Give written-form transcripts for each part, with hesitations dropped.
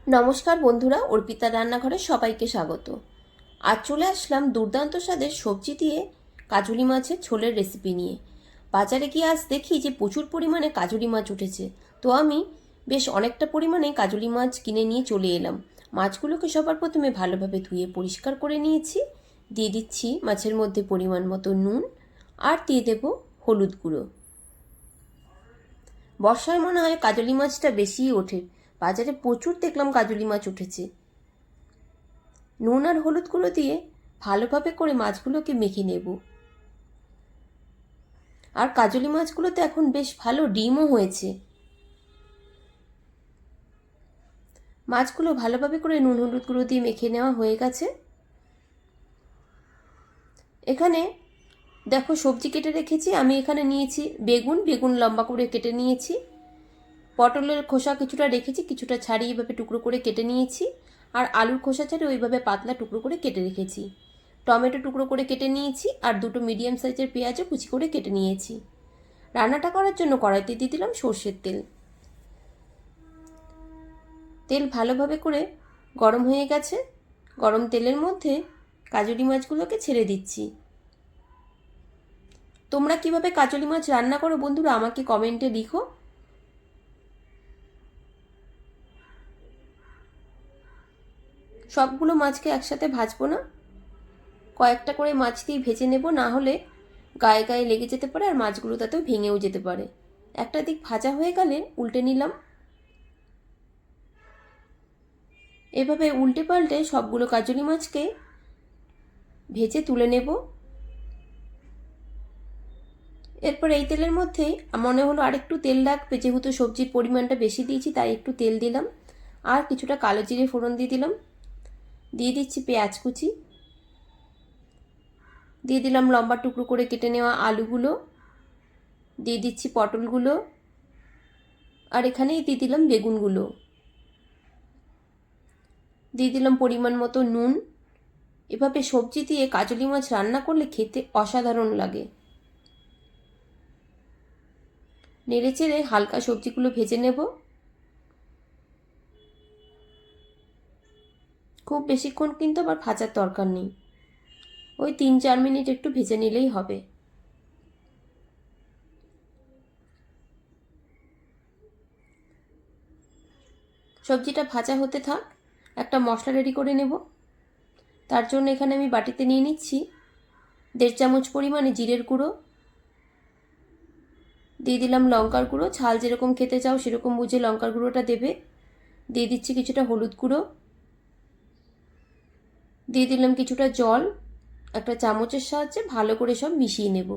নমস্কার বন্ধুরা, অর্পিতা রান্নাঘরে সবাইকে স্বাগত। আজ চলে আসলাম দুর্দান্ত স্বাদের সবজি দিয়ে কাজুলি মাছের ঝোলের রেসিপি নিয়ে। বাজারে গিয়ে আজ দেখি যে প্রচুর পরিমাণে কাজুলি মাছ উঠেছে, তো আমি বেশ অনেকটা পরিমাণে কাজুলি মাছ কিনে নিয়ে চলে এলাম। মাছগুলোকে সবার প্রথমে ভালোভাবে ধুয়ে পরিষ্কার করে নিয়েছি। দিয়ে দিচ্ছি মাছের মধ্যে পরিমাণ মতো নুন, আর দিয়ে দেব হলুদ গুঁড়ো। বর্ষায় মনে হয় কাজলি মাছটা বেশিই ওঠে, বাজারে প্রচুর দেখলাম কাজলি মাছ উঠেছে। নুন আর হলুদ গুঁড়ো দিয়ে ভালোভাবে করে মাছগুলোকে মেখে নেব। আর কাজলি মাছগুলোতে এখন বেশ ভালো ডিমও হয়েছে। মাছগুলো ভালোভাবে করে নুন হলুদ গুঁড়ো দিয়ে মেখে নেওয়া হয়ে গেছে। এখানে দেখো সবজি কেটে রেখেছি। আমি এখানে নিয়েছি বেগুন লম্বা করে কেটে নিয়েছি। পটলের খোসা কিছুটা রেখেছি, কিছুটা ছাড়িয়ে এভাবে টুকরো করে কেটে নিয়েছি। আর আলুর খোসা ছাড়িয়ে ওইভাবে পাতলা টুকরো করে কেটে রেখেছি। টমেটো টুকরো করে কেটে নিয়েছি, আর দুটো মিডিয়াম সাইজের পেঁয়াজও কুচি করে কেটে নিয়েছি। রান্নাটা করার জন্য কড়াইতে দিয়ে দিলাম সর্ষের তেল। তেল ভালোভাবে করে গরম হয়ে গেছে। গরম তেলের মধ্যে কাজলি মাছগুলোকে ছেড়ে দিচ্ছি। তোমরা কিভাবে কাজলি মাছ রান্না করো বন্ধুরা, আমাকে কমেন্টে লিখো। সবগুলো মাছকে একসাথে ভাজবো না, কয়েকটা করে মাছ দিয়ে ভেজে নেব, না হলে গায়ে গায়ে লেগে যেতে পারে আর মাছগুলো তাতেও ভেঙেও যেতে পারে। একটা দিক ভাজা হয়ে গেলে উল্টে নিলাম। এভাবে উল্টে পাল্টে সবগুলো কাজলি মাছকে ভেজে তুলে নেব। এরপর এই তেলের মধ্যেই মনে হলো আরেকটু তেল লাগবে, যেহেতু সবজির পরিমাণটা বেশি দিয়েছি তাই একটু তেল দিলাম। আর কিছুটা কালো জিরে ফোড়ন দিয়ে দিলাম। দিয়ে দিচ্ছি পেঁয়াজ কুচি। দিয়ে দিলাম লম্বা টুকরো করে কেটে নেওয়া আলুগুলো। দিয়ে দিচ্ছি পটলগুলো, আর এখানেই দিয়ে দিলাম বেগুনগুলো। দিয়ে দিলাম পরিমাণ মতো নুন। এভাবে সবজি দিয়ে কাজলি মাছ রান্না করলে খেতে অসাধারণ লাগে। নেড়েচেড়ে হালকা সবজিগুলো ভেজে নেব। খুব বেশিক্ষণ কিন্তু আবার ভাজার দরকার নেই, ওই 3-4 মিনিট একটু ভেজে নিলেই হবে। সবজিটা ভাজা হতে থাক, একটা মশলা রেডি করে নেব। তার জন্য এখানে আমি বাটিতে নিয়ে নিচ্ছি 1.5 চামচ পরিমাণে জিরের গুঁড়ো। দিয়ে দিলাম লঙ্কার গুঁড়ো, ঝাল যেরকম খেতে চাও সেরকম বুঝে লঙ্কার গুঁড়োটা দেবে। দিয়ে দিচ্ছি কিছুটা হলুদ গুঁড়ো। দিয়ে দিলাম কিছুটা জল। একটা চামচের সাহায্যে ভালো করে সব মিশিয়ে নেব।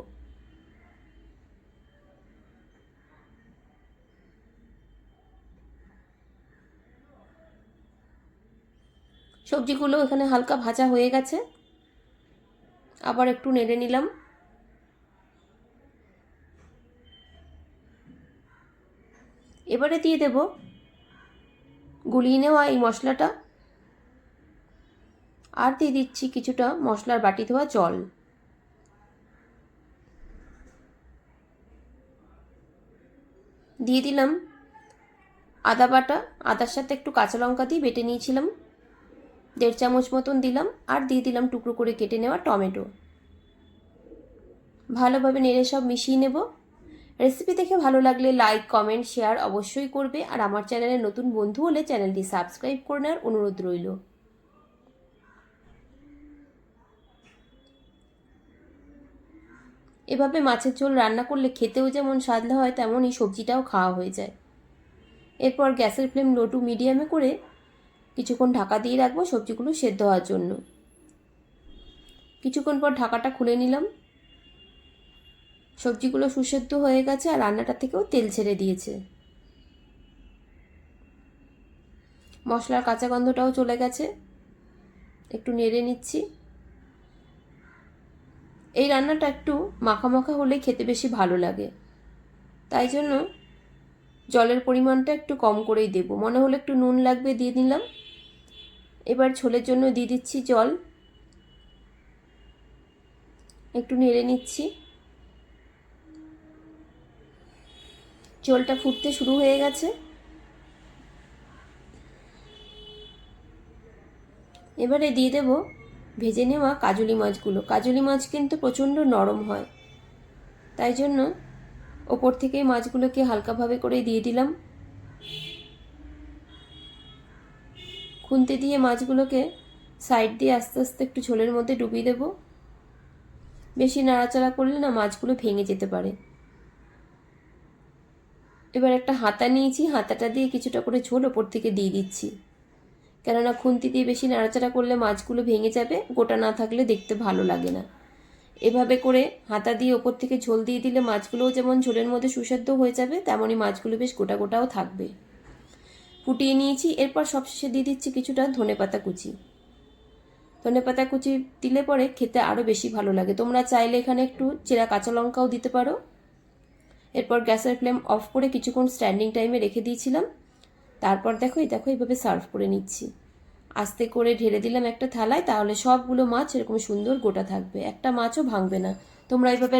সবজিগুলো এখানে হালকা ভাজা হয়ে গেছে, আবার একটু নেড়ে নিলাম। এবারে দিয়ে দেব গুলিয়ে নেওয়া এই মশলাটা, আর দিয়ে দিচ্ছি কিছুটা মশলার বাটি ধোয়া জল। দিয়ে দিলাম আদা বাটা, আদার সাথে একটু কাঁচা লঙ্কা দিয়ে বেটে নিয়েছিলাম 1.5 চামচ মতন দিলাম। আর দিয়ে দিলাম টুকরো করে কেটে নেওয়া টমেটো। ভালোভাবে নেড়ে সব মিশিয়ে নেব। রেসিপি দেখে ভালো লাগলে লাইক কমেন্ট শেয়ার অবশ্যই করবে, আর আমার চ্যানেলে নতুন বন্ধু হলে চ্যানেলটি সাবস্ক্রাইব করে নেওয়ার অনুরোধ রইল। এভাবে মাছের ঝোল রান্না করলে খেতেও যেমন স্বাদ হয় তেমনই সবজিটাও খাওয়া হয়ে যায়। এরপর গ্যাসের ফ্লেম লো টু মিডিয়ামে করে কিছুক্ষণ ঢাকা দিয়ে রাখবো সবজিগুলো সেদ্ধ হওয়ার জন্য। কিছুক্ষণ পর ঢাকাটা খুলে নিলাম। সবজিগুলো সুসেদ্ধ হয়ে গেছে আর রান্নাটা থেকেও তেল ছেড়ে দিয়েছে। মশলার কাঁচা গন্ধটাও চলে গেছে। একটু নেড়ে নিচ্ছি। এই রান্নাটা একটু মাখা মাখা হলে খেতে বেশি ভালো লাগে, তাই জন্য জলের পরিমাণটা একটু কম করেই দেব। মনে হলো একটু নুন লাগবে, দিয়ে দিলাম। এবার ঝোলের জন্য দিয়ে দিচ্ছি জল। একটু নেড়ে নিচ্ছি। ঝোলটা ফুটতে শুরু হয়ে গেছে। এবারে দিয়ে দেব ভেজে নেওয়া কাজলি মাছগুলো। কাজলি মাছ কিন্তু প্রচণ্ড নরম হয়, তাই জন্য ওপর থেকে মাছগুলোকে হালকাভাবে করে দিয়ে দিলাম। খুন্তি দিয়ে মাছগুলোকে সাইড দিয়ে আস্তে আস্তে একটু ঝোলের মধ্যে ডুবিয়ে দেব। বেশি নাড়াচাড়া করলে না মাছগুলো ভেঙে যেতে পারে। এবার একটা হাতা নিয়েছি, হাতাটা দিয়ে কিছুটা করে ঝোল ওপর থেকে দিয়ে দিচ্ছি, কেননা খুন্তি দিয়ে বেশি নাড়াচাড়া করলে মাছগুলো ভেঙে যাবে, গোটা না থাকলে দেখতে ভালো লাগে না। এভাবে করে হাতা দিয়ে ওপর থেকে ঝোল দিয়ে দিলে মাছগুলোও যেমন ঝোলের মধ্যে সুসেদ্ধ হয়ে যাবে, তেমনই মাছগুলো বেশ গোটা গোটাও থাকবে। ফুটিয়ে নিয়েছি। এরপর সবশেষে দিয়ে দিচ্ছি কিছুটা ধনেপাতা কুচি। ধনেপাতা কুচি দিলে পরে খেতে আরও বেশি ভালো লাগে। তোমরা চাইলে এখানে একটু চেরা কাঁচা লঙ্কাও দিতে পারো। এরপর গ্যাসের ফ্লেম অফ করে কিছুক্ষণ স্ট্যান্ডিং টাইমে রেখে দিয়েছিলাম। তারপর দেখো এইভাবে সার্ভ করে নিচ্ছি। আস্তে করে ঢেলে দিলাম একটা থালায়, তাহলে সবগুলো মাছ এরকম সুন্দর গোটা থাকবে, একটা মাছও ভাঙবে না। তোমরা এইভাবে